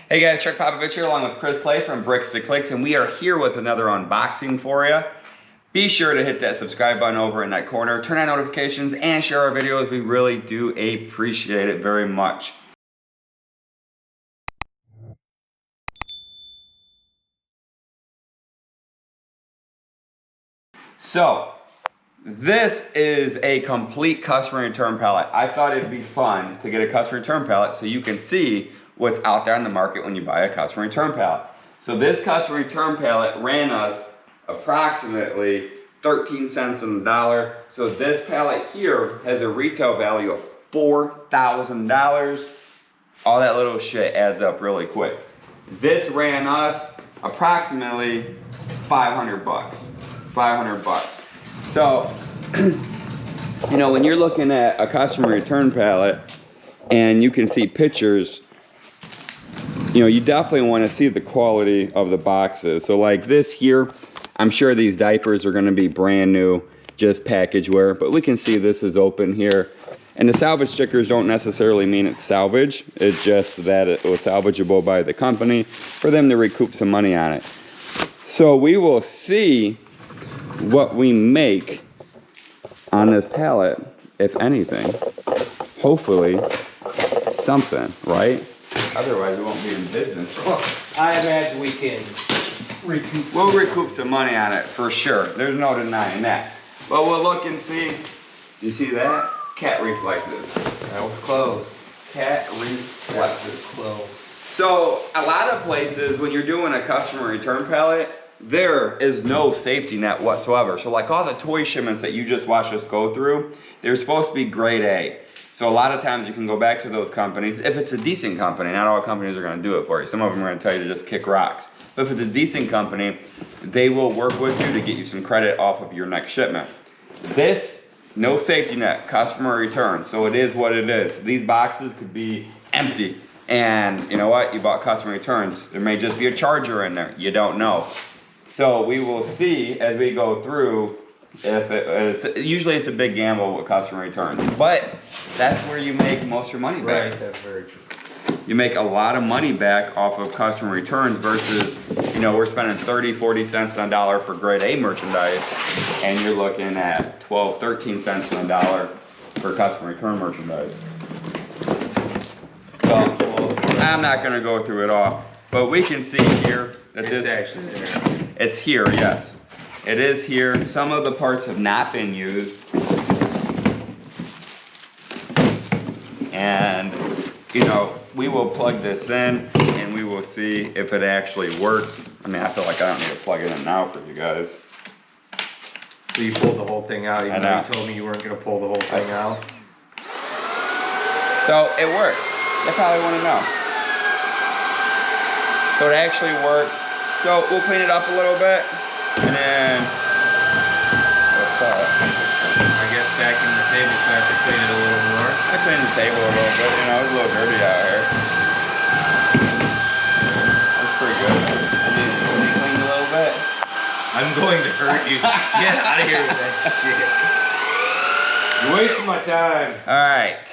Hey guys, Chuckpopovich here along with Chris Clay from Bricks to Clicks, and we are here with another unboxing for you. Be sure to hit that subscribe button over in that corner, turn on notifications, and share our videos. We really do appreciate it very much. So, this is a complete customer return pallet. I thought it'd be fun to get a customer return pallet so you can see what's out there on the market when you buy a customer return pallet. So this customer return pallet ran us approximately 13 cents on the dollar. So this pallet here has a retail value of $4,000. All that little shit adds up really quick. This ran us approximately 500 bucks. 500 bucks. So, you know, when you're looking at a customer return pallet and you can see pictures, you know, you definitely want to see the quality of the boxes. So like this here, I'm sure these diapers are going to be brand new, just package wear, but we can see this is open here. And the salvage stickers don't necessarily mean it's salvage. It's just that it was salvageable by the company for them to recoup some money on it. So we will see what we make on this pallet, if anything. Hopefully something, right? Otherwise we won't be in business. Well, I imagine we can recoup. We'll recoup some money on it for sure. There's no denying that. But we'll look and see. Do you see that? Cat reflexes. That was close. Cat reflexes. Close. So a lot of places when you're doing a customer return pallet, there is no safety net whatsoever. So like all the toy shipments that you just watched us go through, they're supposed to be grade A. So a lot of times you can go back to those companies, if it's a decent company. Not all companies are gonna do it for you. Some of them are gonna tell you to just kick rocks. But if it's a decent company, they will work with you to get you some credit off of your next shipment. This, no safety net, customer return. So it is what it is. These boxes could be empty. And you know what, you bought customer returns. There may just be a charger in there, you don't know. So we will see as we go through if usually it's a big gamble with customer returns, but that's where you make most of your money back. Right, that's very true. You make a lot of money back off of customer returns versus, you know, we're spending 30, 40 cents on a dollar for grade A merchandise, and you're looking at 12, 13 cents on a dollar for customer return merchandise. So I'm not gonna go through it all, but we can see here that It's this actually there. It's here, yes. It is here. Some of the parts have not been used. And, you know, we will plug this in and we will see if it actually works. I mean, I feel like I don't need to plug it in now for you guys. So you pulled the whole thing out, even though know. you told me you weren't gonna pull the whole thing out. So it works. You probably want to know. So it actually works. So we'll clean it up a little bit, and then what's that? I guess back in the table, so I have to clean it a little more. I cleaned the table a little bit, you know, it's a little dirty out here. That's pretty good. I need to clean a little bit. I'm going to hurt you. Get out of here with that shit. You're wasting my time. All right.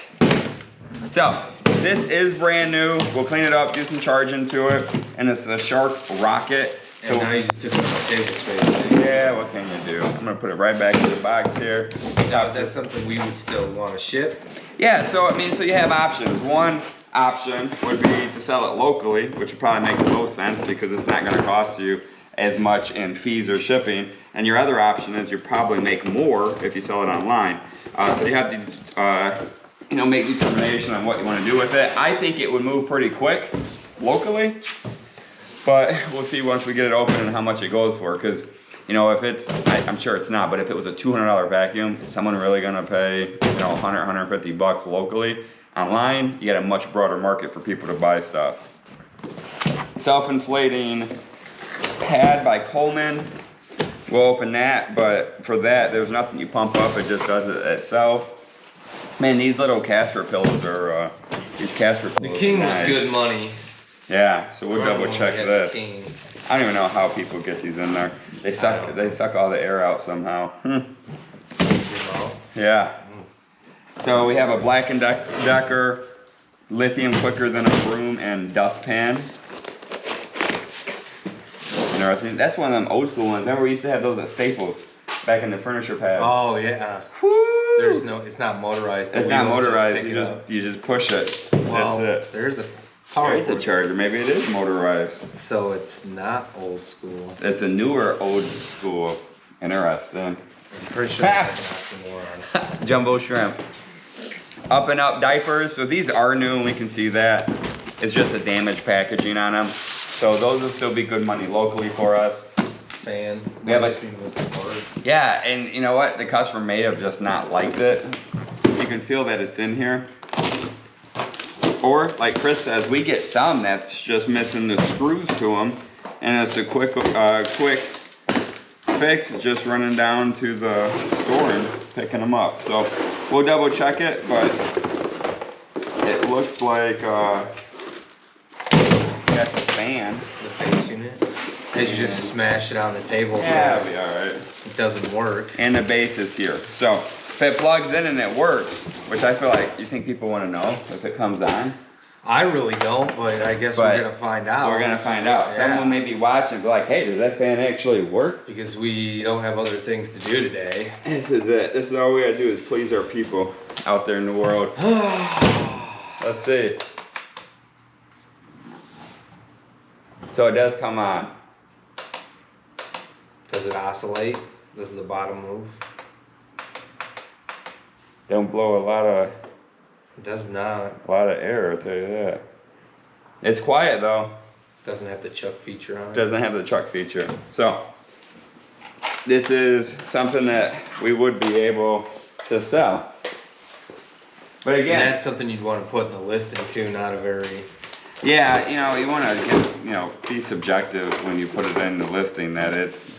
So this is brand new. We'll clean it up, do some charging to it, and it's the Shark Rocket. And now you just took up my table space. Yeah, what can you do? I'm gonna put it right back in the box here. Now, is that something we would still want to ship? Yeah, so I mean, so you have options. One option would be to sell it locally, which would probably make the most sense because it's not gonna cost you as much in fees or shipping. And your other option is you probably make more if you sell it online. So you have to, you know, make determination on what you want to do with it. I think it would move pretty quick locally, but we'll see once we get it open and how much it goes for. Because, you know, if it's, I'm sure it's not, but if it was a $200 vacuum, is someone really gonna pay, you know, 100, 150 bucks locally? Online, you get a much broader market for people to buy stuff. Self-inflating pad by Coleman. We'll open that, but for that, there's nothing you pump up, it just does it itself. Man, these little Casper pillows are, these Casper pillows The King are was nice. good money. Yeah, so we'll double check this. King. I don't even know how people get these in there. They suck all the air out somehow. Yeah. So we have a Black & Decker lithium quicker than a broom and dustpan. interesting. That's one of them old school ones. Remember we used to have those at Staples back in the furniture pad. Oh yeah. Woo! There's no, it's not motorized. The It's not wheels just motorized. pick You it just up. you just push it. Well, That's it. there's a power There's the cord. charger. Maybe it is motorized. So it's not old school. It's a newer old school. Interesting. I'm pretty sure there's some more on it. Jumbo shrimp. Up and Up diapers. So these are new and we can see that. It's just a damaged packaging on them. So those will still be good money locally for us. Fan. We have a- with some parts. Yeah, and you know what? The customer may have just not liked it. You can feel that it's in here. Or, like Chris says, we get some that's just missing the screws to them. And it's a quick fix, just running down to the store and picking them up. So we'll double check it, but it looks like got the fan. The base unit. As you just smash it on the table Yeah, so it'll be alright. it doesn't work. And the base is here. So if it plugs in and it works, which I feel like you think people want to know if it comes on. I really don't, but I guess But we're gonna find out. We're gonna find out. Yeah. Someone may be watching and be like, hey, does that fan actually work? Because we don't have other things to do today. This is it. This is all we gotta do is please our people out there in the world. Let's see. So it does come on. Does it oscillate? Does the bottom move? Don't blow a lot of It does not. air, I'll tell you that. It's quiet though. Doesn't have the chuck feature on it. Doesn't have the truck feature. So this is something that we would be able to sell. But And again, that's something you'd want to put in the listing too, not a very... yeah, you know, you want to be subjective when you put it in the listing that it's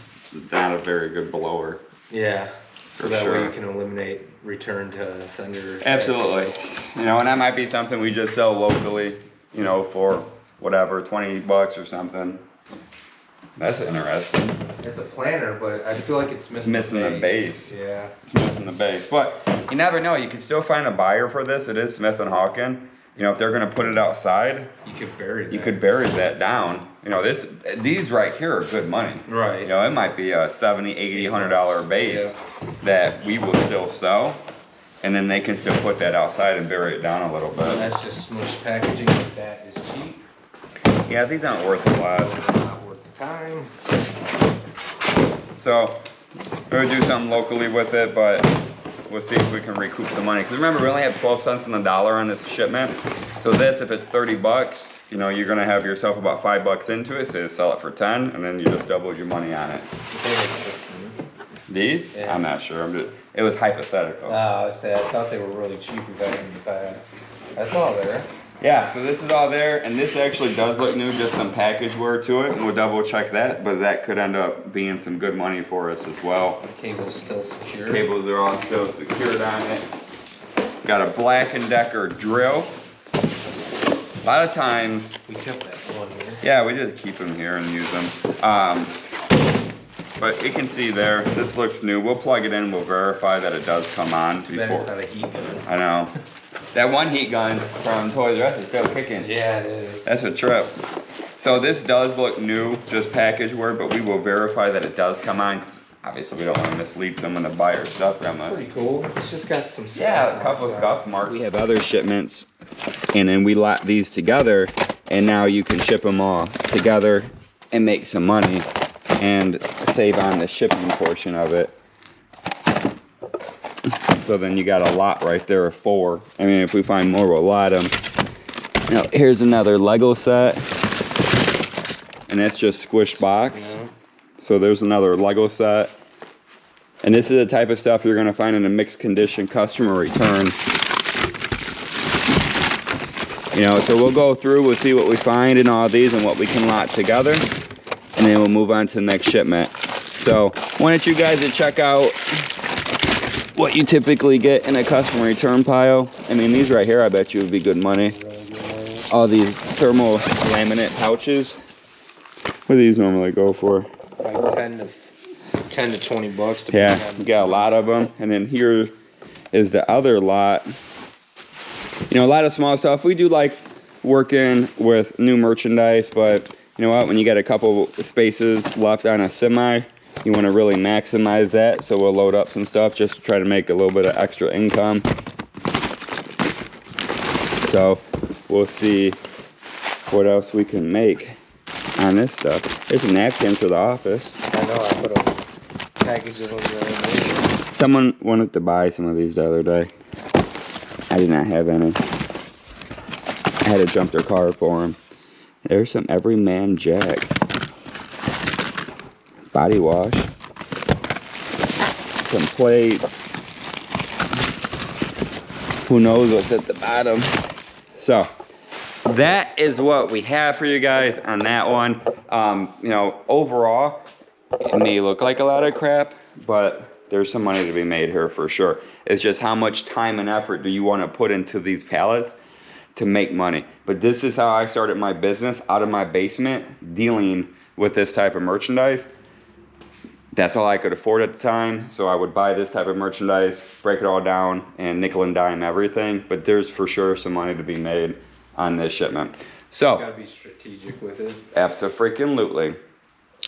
not a very good blower. Yeah. So For that way sure. you can eliminate return to sender. Absolutely. You know, and that might be something we just sell locally, you know, for whatever, 20 bucks or something. That's interesting. It's a planner, but I feel like it's missing, The base. Yeah. It's missing the base. But you never know. You can still find a buyer for this. It is Smith & Hawken. You know, if they're going to put it outside, You could bury that. you could bury that down. You know, these right here are good money. Right. You know, it might be a $70, $80, $100 base that we will still sell. And then they can still put that outside and bury it down a little bit. That's just smush packaging like that is cheap. Yeah, these aren't worth a lot. Not worth the time. So we're gonna do something locally with it, but we'll see if we can recoup some money. Because remember, we only have 12 cents on the dollar on this shipment. So this, if it's 30 bucks, you know, you're gonna have yourself about $5 into it. So you sell it for 10, and then you just doubled your money on it. These? Yeah. I'm not sure. It was hypothetical. I thought they were really cheap. We've had them in the past. That's all there. Yeah, so this is all there, and this actually does look new, just some package wear to it, and we'll double check that, but that could end up being some good money for us as well. The cable's still secure. Cables are all still secured on it. Got a Black & Decker drill. A lot of times, We kept that one here. yeah, we just keep them here and use them. But you can see there, this looks new. We'll plug it in, we'll verify that it does come on Then it's before. not a heat gun. I know. That one heat gun from Toys R Us is still kicking. Yeah, it is. That's a trip. So this does look new, just package wear, but we will verify that it does come on. 'Cause obviously, we don't want to mislead someone to buy our stuff from us. Pretty cool. It's just got some stuff. Yeah, a couple scuff marks. We have other shipments, and then we lot these together, and now you can ship them all together and make some money and save on the shipping portion of it. So then you got a lot right there of 4. I mean, if we find more, we'll lot them. Now, here's another Lego set, and that's just squished box. Yeah. So there's another Lego set. And this is the type of stuff you're gonna find in a mixed condition customer return. You know, so we'll go through, we'll see what we find in all these and what we can lot together. And then we'll move on to the next shipment. So, wanted you guys to check out what you typically get in a customer return pile. I mean, these right here, I bet you would be good money. All these thermal laminate pouches. What do these normally go for? Like 10 to 20 bucks. Yeah, we got a lot of them. And then here is the other lot. You know, a lot of small stuff. We do like working with new merchandise, but you know what, when you got a couple spaces left on a semi, you want to really maximize that. So we'll load up some stuff just to try to make a little bit of extra income. So we'll see what else we can make on this stuff. There's a napkin for the office. I know, I put a package of them there. Someone wanted to buy some of these the other day. I did not have any. I had to jump their car for them. There's some Everyman Jack. Body wash. Some plates. Who knows what's at the bottom. So that is what we have for you guys on that one. You know, overall, it may look like a lot of crap, but there's some money to be made here for sure. It's just how much time and effort do you want to put into these pallets to make money. But this is how I started my business, out of my basement, dealing with this type of merchandise. That's all I could afford at the time, so I would buy this type of merchandise, break it all down, and nickel and dime everything. But there's for sure some money to be made on this shipment. So, You gotta be strategic with it. abso-freaking-lutely.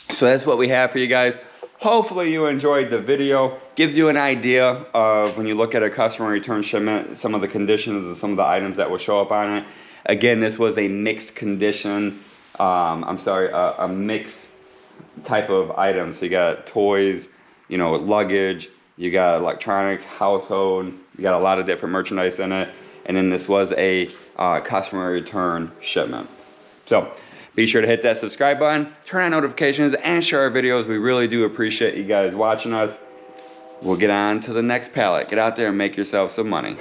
So that's what we have for you guys. Hopefully you enjoyed the video. Gives you an idea of, when you look at a customer return shipment, some of the conditions of some of the items that will show up on it. Again, this was a mixed condition, a mixed type of items. So you got toys, you know, luggage, you got electronics, household, you got a lot of different merchandise in it. And then this was a customer return shipment. So be sure to hit that subscribe button, turn on notifications, and share our videos. We really do appreciate you guys watching us. We'll get on to the next pallet. Get out there and make yourself some money.